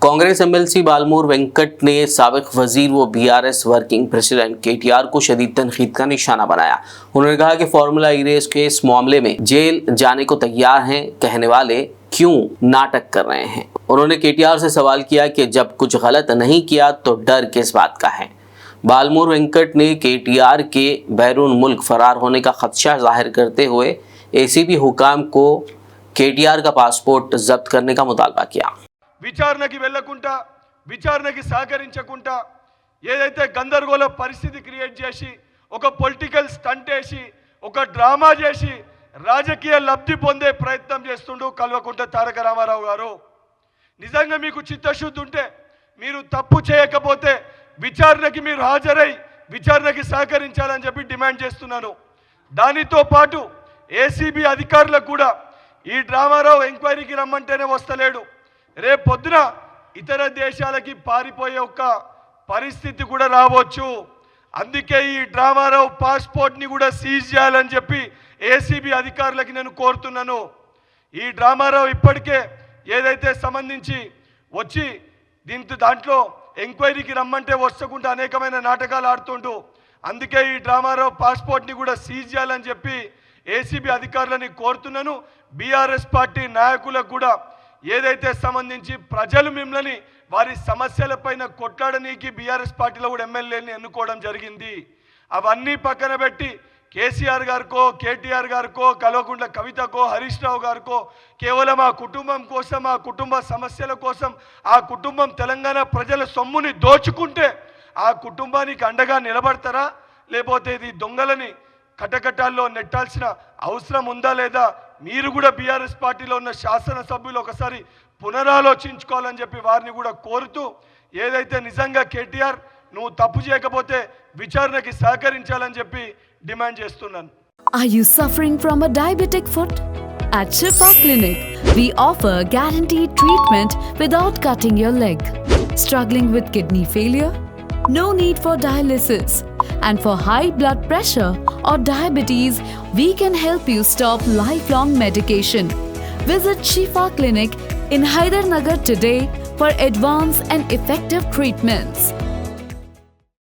Congress MLC बालमूर Venkat ने साबिक वजीर व बीआरएस वर्किंग प्रेसिडेंट केटीआर को शदीद तनकीद का निशाना बनाया। उन्होंने कहा कि फार्मूला ई रेस के इस मामले में जेल जाने को तैयार हैं कहने वाले क्यों नाटक कर रहे हैं। उन्होंने केटीआर से सवाल किया कि जब कुछ गलत नहीं किया तो डर किस बात का है। बालमूर वेंकट ने केटीआर के बैरून मुल्क फरार होने का खदशा जाहिर करते हुए एसीपी हुकाम को केटीआर का पासपोर्ट जब्त करने का मुतालबा किया। విచారణకి వెళ్ళకుండా విచారణకి సహకరించకుండా ఏదైతే గందరగోళ పరిస్థితి క్రియేట్ చేసి ఒక పొలిటికల్ స్టంట్ వేసి ఒక డ్రామా చేసి రాజకీయ లబ్ధి పొందే ప్రయత్నం చేస్తుండు కల్వకుంట్ల తారక రామారావు గారు. నిజంగా మీకు చిత్తశుద్ధి ఉంటే మీరు తప్పు చేయకపోతే విచారణకి మీరు హాజరై విచారణకి సహకరించాలని చెప్పి డిమాండ్ చేస్తున్నాను. దానితో పాటు ఏసీబీ అధికారులకు కూడా ఈ డ్రామారావు ఎంక్వైరీకి రమ్మంటేనే వస్తలేడు. రేపు పొద్దున ఇతర దేశాలకి పారిపోయే ఒక పరిస్థితి కూడా రావచ్చు. అందుకే ఈ డ్రామారావు పాస్పోర్ట్ని కూడా సీజ్ చేయాలని చెప్పి ఏసీబీ అధికారులకి నేను కోరుతున్నాను. ఈ డ్రామారావు ఇప్పటికే ఏదైతే సంబంధించి వచ్చి దాంట్లో ఎంక్వైరీకి రమ్మంటే వస్తకుండా అనేకమైన నాటకాలు ఆడుతుండు. అందుకే ఈ డ్రామారావు పాస్పోర్ట్ని కూడా సీజ్ చేయాలని చెప్పి ఏసీబీ అధికారులని కోరుతున్నాను. బీఆర్ఎస్ పార్టీ నాయకులకు కూడా ఏదైతే సంబంధించి ప్రజలు మిమ్మల్ని వారి సమస్యలపైన కొట్లాడనీకి బీఆర్ఎస్ పార్టీలో కూడా ఎమ్మెల్యేని ఎన్నుకోవడం జరిగింది. అవన్నీ పక్కన పెట్టి కేసీఆర్ గారికో కేటీఆర్ గారికో కల్వకుంట్ల కవితకో హరీష్ రావు గారికో కేవలం ఆ కుటుంబం కోసం ఆ కుటుంబ సమస్యల కోసం ఆ కుటుంబం తెలంగాణ ప్రజల సొమ్ముని దోచుకుంటే ఆ కుటుంబానికి అండగా నిలబడతారా, లేకపోతే ఇది దొంగలని కటకటాల్లో నెట్టాల్సిన అవసరం ఉందా లేదా? మీరు కూడా బీఆర్ఎస్ పార్టీలో ఉన్న శాసనసభ్యులు ఒకసారి పునరాలోచించుకోవాలని చెప్పి వారిని కూడా కోరుతూ ఏదైతే నిజంగా కేటీఆర్ నువ్వు తప్పు చేయకపోతే విచారణకి సహకరించాలని చెప్పి డిమాండ్ చేస్తున్నాను. Are you suffering from a diabetic foot? At Shifa Clinic, we offer guaranteed treatment without cutting your leg. Struggling with kidney failure? No need for dialysis. And for high blood pressure or diabetes, we can help you stop lifelong medication. Visit Shifa Clinic in Hydernagar today for advanced and effective treatments.